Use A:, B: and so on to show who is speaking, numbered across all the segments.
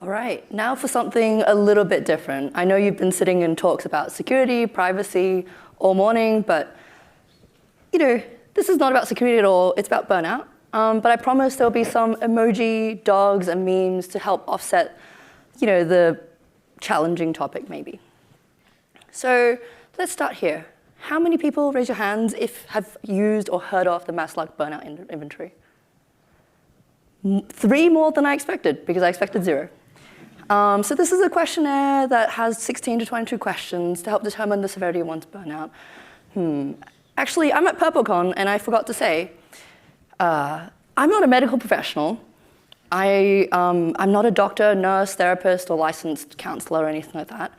A: All right, now for something a little bit different. I know you've been sitting in talks about security, privacy all morning, but this is not about security at all. It's about burnout. But I promise there'll be some emoji, dogs, and memes to help offset, the challenging topic maybe. So let's start here. How many people, raise your hands, have used or heard of the Maslach burnout inventory? 3 more than I expected, because I expected 0. So this is a questionnaire that has 16 to 22 questions to help determine the severity of one's burnout. Actually, I'm at purplecon, and I forgot to say, I'm not a medical professional. I'm not a doctor, nurse, therapist, or licensed counselor or anything like that.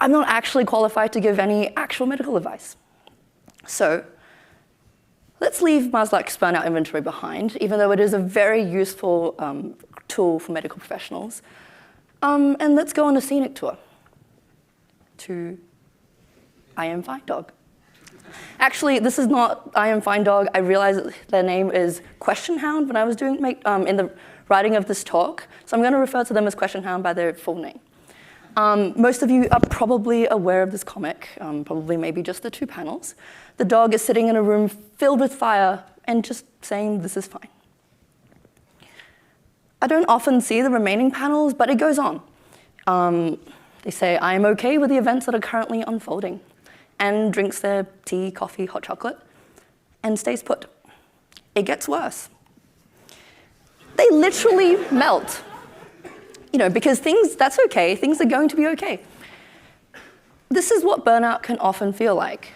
A: I'm not actually qualified to give any actual medical advice. So let's leave Maslach's burnout inventory behind, even though it is a very useful tool for medical professionals. And let's go on a scenic tour to I Am Fine Dog. Actually, this is not I Am Fine Dog. I realized that their name is Question Hound when I was in the writing of this talk. So I'm going to refer to them as Question Hound by their full name. Most of you are probably aware of this comic, probably maybe just the 2 panels. The dog is sitting in a room filled with fire and just saying, "This is fine." I don't often see the remaining panels, but it goes on. They say, "I am okay with the events that are currently unfolding," and drinks their tea, coffee, hot chocolate, and stays put. It gets worse. They literally melt. Because that's okay, things are going to be okay. This is what burnout can often feel like.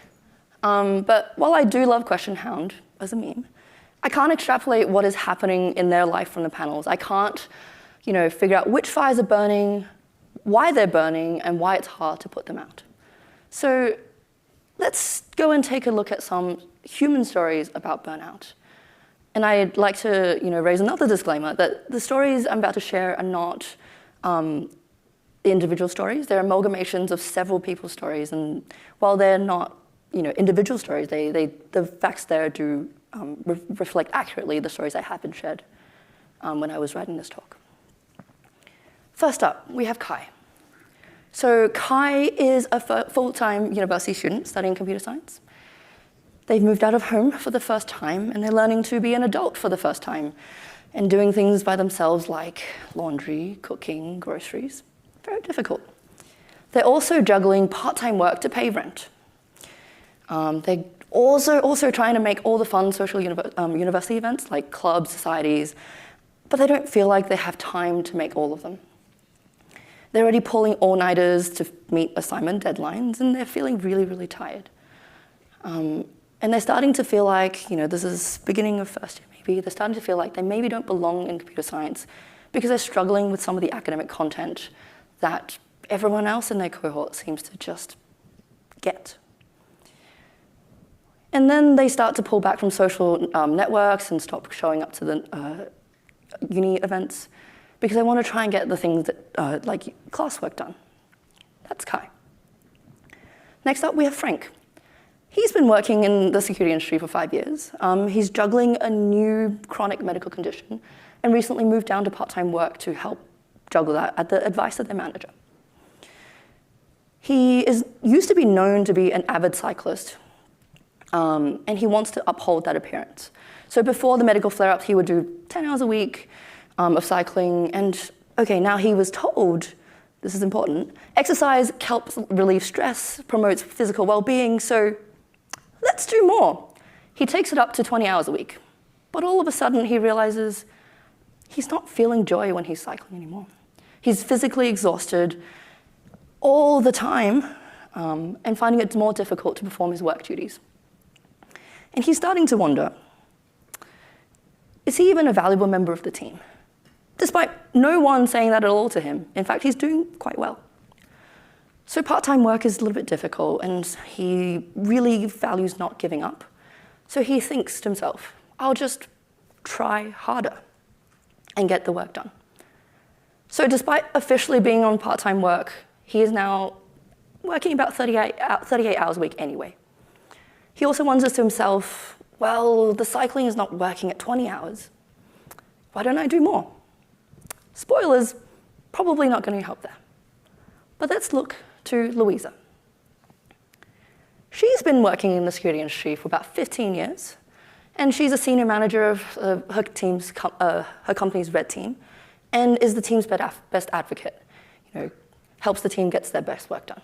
A: But while I do love Question Hound as a meme, I can't extrapolate what is happening in their life from the panels. I can't, figure out which fires are burning, why they're burning, and why it's hard to put them out. So let's go and take a look at some human stories about burnout. And I'd like to raise another disclaimer that the stories I'm about to share are not individual stories. They're amalgamations of several people's stories. And while they're not individual stories, the facts there do reflect accurately the stories that have been shared when I was writing this talk. First up, we have Kai. So Kai is a full-time university student studying computer science. They've moved out of home for the first time, and they're learning to be an adult for the first time and doing things by themselves like laundry, cooking, groceries. Very difficult. They're also juggling part-time work to pay rent. They're also trying to make all the fun social university events like clubs, societies, but they don't feel like they have time to make all of them. They're already pulling all-nighters to meet assignment deadlines, and they're feeling really, really tired. And they're starting to feel like, this is beginning of first year maybe, they're starting to feel like they maybe don't belong in computer science because they're struggling with some of the academic content that everyone else in their cohort seems to just get. And then they start to pull back from social networks and stop showing up to the uni events because they want to try and get the things that, like classwork done. That's Kai. Next up, we have Frank. He's been working in the security industry for 5 years. He's juggling a new chronic medical condition and recently moved down to part-time work to help juggle that at the advice of their manager. He used to be known to be an avid cyclist, and he wants to uphold that appearance. So before the medical flare-ups, he would do 10 hours a week of cycling, and now he was told, this is important, exercise helps relieve stress, promotes physical well-being, so let's do more. He takes it up to 20 hours a week. But all of a sudden, he realizes he's not feeling joy when he's cycling anymore. He's physically exhausted all the time and finding it more difficult to perform his work duties. And he's starting to wonder, is he even a valuable member of the team? Despite no one saying that at all to him. In fact, he's doing quite well. So part-time work is a little bit difficult, and he really values not giving up. So he thinks to himself, I'll just try harder and get the work done. So despite officially being on part-time work, he is now working about 38 hours a week anyway. He also wonders to himself, well, the cycling is not working at 20 hours. Why don't I do more? Spoilers, probably not going to help there. But let's look to Louisa. She's been working in the security industry for about 15 years, and she's a senior manager of her company's red team, and is the team's best advocate. Helps the team get their best work done.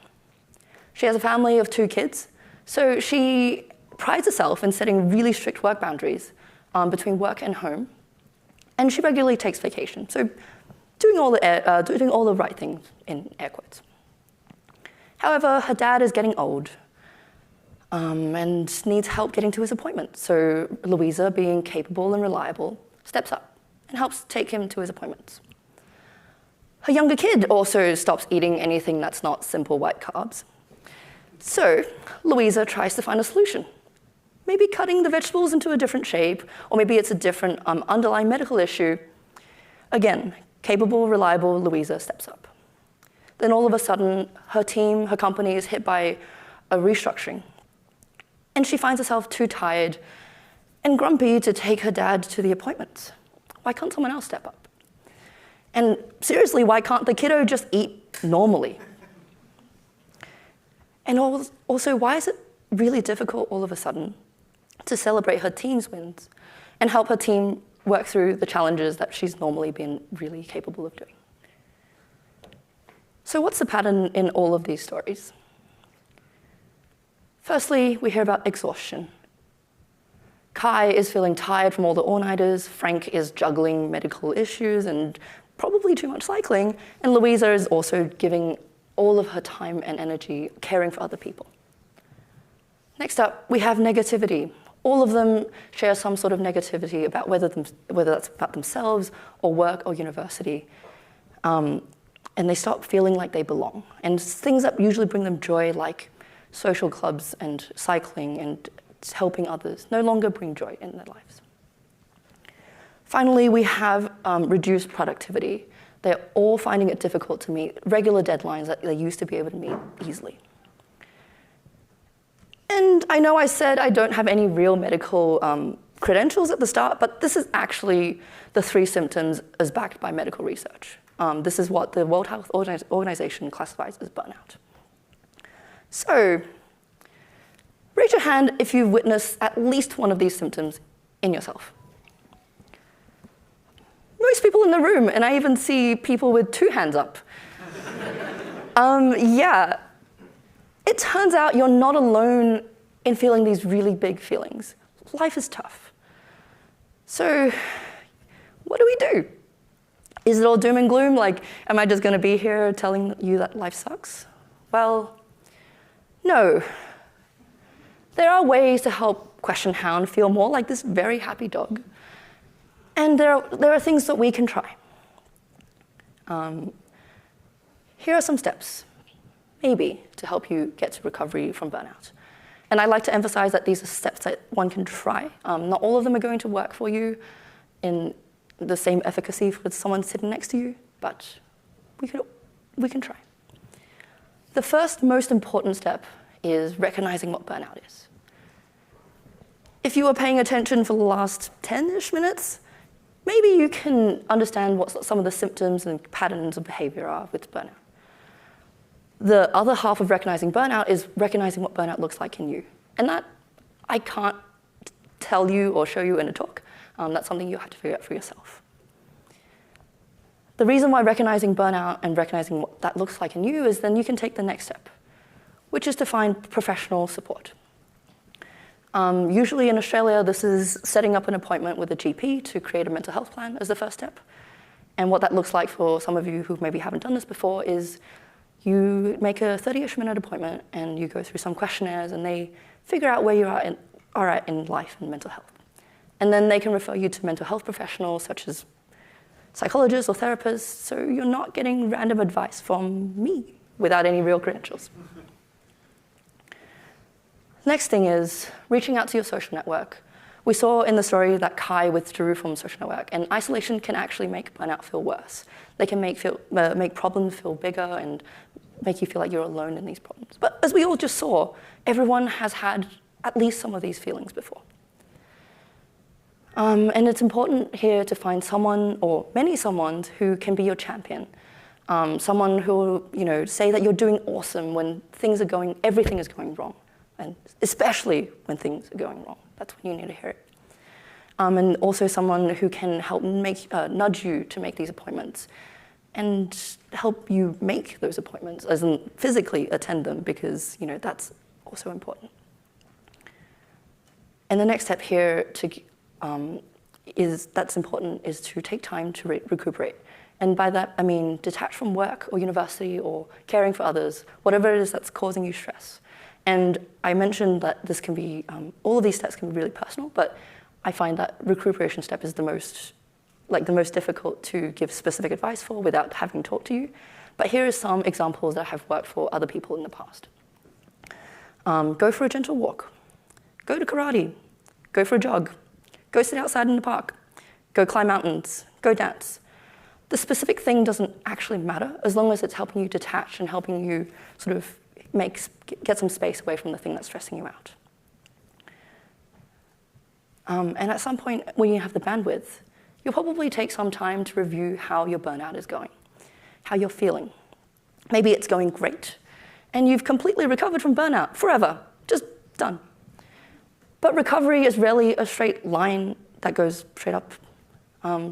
A: She has a family of 2 kids, so she prides herself in setting really strict work boundaries between work and home, and she regularly takes vacation, so doing all the right things in air quotes. However, her dad is getting old and needs help getting to his appointments, so Louisa, being capable and reliable, steps up and helps take him to his appointments. Her younger kid also stops eating anything that's not simple white carbs. So Louisa tries to find a solution. Maybe cutting the vegetables into a different shape, or maybe it's a different underlying medical issue. Again, capable, reliable Louisa steps up. Then all of a sudden, her team, her company is hit by a restructuring. And she finds herself too tired and grumpy to take her dad to the appointments. Why can't someone else step up? And seriously, why can't the kiddo just eat normally? And also, why is it really difficult all of a sudden to celebrate her team's wins and help her team work through the challenges that she's normally been really capable of doing? So what's the pattern in all of these stories? Firstly, we hear about exhaustion. Kai is feeling tired from all the all-nighters, Frank is juggling medical issues and probably too much cycling, and Louisa is also giving all of her time and energy caring for other people. Next up, we have negativity. All of them share some sort of negativity about whether that's about themselves or work or university. And they stop feeling like they belong. And things that usually bring them joy, like social clubs and cycling and helping others, no longer bring joy in their lives. Finally, we have reduced productivity. They're all finding it difficult to meet regular deadlines that they used to be able to meet easily. And I know I said I don't have any real medical credentials at the start, but this is actually the 3 symptoms as backed by medical research. This is what the World Health Organization classifies as burnout. So, raise your hand if you've witnessed at least one of these symptoms in yourself. Most people in the room, and I even see people with 2 hands up. Yeah, it turns out you're not alone in feeling these really big feelings. Life is tough. So what do we do? Is it all doom and gloom? Like, am I just going to be here telling you that life sucks? Well, no. There are ways to help Question Hound feel more like this very happy dog. And there are things that we can try. Here are some steps, maybe, to help you get to recovery from burnout. And I like to emphasize that these are steps that one can try. Not all of them are going to work for you in the same efficacy with someone sitting next to you, but we can try. The first most important step is recognizing what burnout is. If you were paying attention for the last 10-ish minutes, maybe you can understand what some of the symptoms and patterns of behavior are with burnout. The other half of recognizing burnout is recognizing what burnout looks like in you. And that I can't tell you or show you in a talk. That's something you have to figure out for yourself. The reason why recognizing burnout and recognizing what that looks like in you is then you can take the next step, which is to find professional support. Usually in Australia, this is setting up an appointment with a GP to create a mental health plan as the first step. And what that looks like for some of you who maybe haven't done this before is you make a 30-ish minute appointment and you go through some questionnaires and they figure out where you are at in life and mental health. And then they can refer you to mental health professionals such as psychologists or therapists, so you're not getting random advice from me without any real credentials. Next thing is reaching out to your social network. We saw in the story that Kai withdrew from social network, and isolation can actually make burnout feel worse. They can make problems feel bigger and make you feel like you're alone in these problems. But as we all just saw, everyone has had at least some of these feelings before. And it's important here to find someone or many someones who can be your champion. Someone who will, say that you're doing awesome when everything is going wrong, and especially when things are going wrong. That's when you need to hear it. And also someone who can help nudge you to make these appointments and help you make those appointments, as in physically attend them, because that's also important. And the next step here that's important is to take time to recuperate. And by that, I mean detach from work or university or caring for others, whatever it is that's causing you stress. And I mentioned that this can be, all of these steps can be really personal, but I find that recuperation step is the most difficult to give specific advice for without having talked to you. But here are some examples that have worked for other people in the past. Go for a gentle walk. Go to karate. Go for a jog. Go sit outside in the park. Go climb mountains. Go dance. The specific thing doesn't actually matter as long as it's helping you detach and helping you sort of get some space away from the thing that's stressing you out. And at some point when you have the bandwidth, you'll probably take some time to review how your burnout is going, how you're feeling. Maybe it's going great, and you've completely recovered from burnout forever, just done. But recovery is rarely a straight line that goes straight up.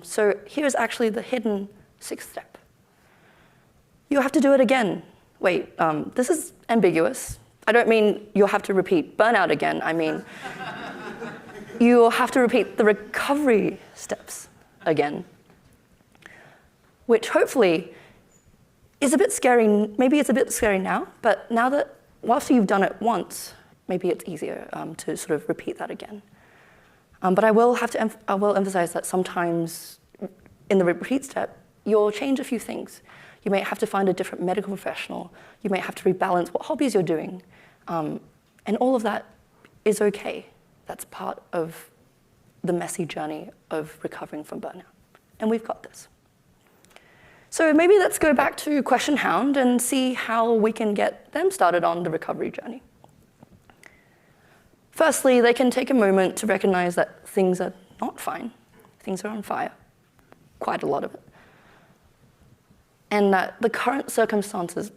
A: So here's actually the hidden sixth step. You have to do it again. Wait, this is ambiguous. I don't mean you'll have to repeat burnout again. I mean, you'll have to repeat the recovery steps again, which hopefully is a bit scary. Maybe it's a bit scary now, but now that after you've done it once, maybe it's easier to sort of repeat that again. But I will emphasize that sometimes in the repeat step, you'll change a few things. You may have to find a different medical professional. You may have to rebalance what hobbies you're doing. And all of that is okay. That's part of the messy journey of recovering from burnout. And we've got this. So maybe let's go back to Question Hound and see how we can get them started on the recovery journey. Firstly, they can take a moment to recognize that things are not fine. Things are on fire, quite a lot of it. And that the current circumstances,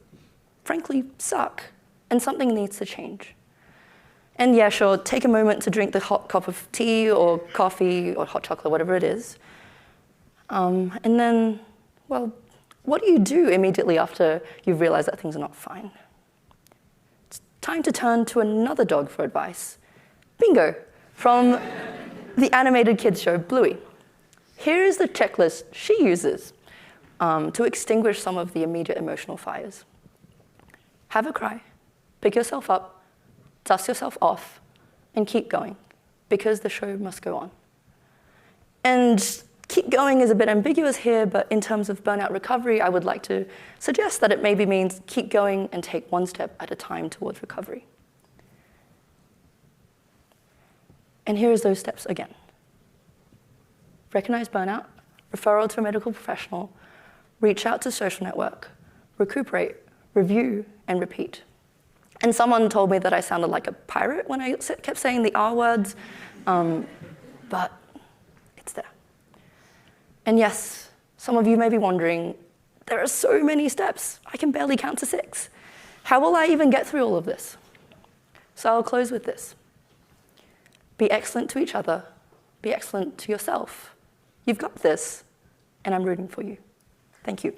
A: frankly, suck, and something needs to change. And yeah, sure, take a moment to drink the hot cup of tea or coffee or hot chocolate, whatever it is. And then, well, what do you do immediately after you've realized that things are not fine? It's time to turn to another dog for advice. Bingo, from the animated kids show Bluey. Here is the checklist she uses to extinguish some of the immediate emotional fires. Have a cry, pick yourself up, dust yourself off, and keep going, because the show must go on. And keep going is a bit ambiguous here, but in terms of burnout recovery, I would like to suggest that it maybe means keep going and take one step at a time towards recovery. And here's those steps again. Recognize burnout, referral to a medical professional, reach out to social network, recuperate, review, and repeat. And someone told me that I sounded like a pirate when I kept saying the R words, but it's there. And yes, some of you may be wondering, there are so many steps, I can barely count to 6. How will I even get through all of this? So I'll close with this. Be excellent to each other, be excellent to yourself. You've got this, and I'm rooting for you. Thank you.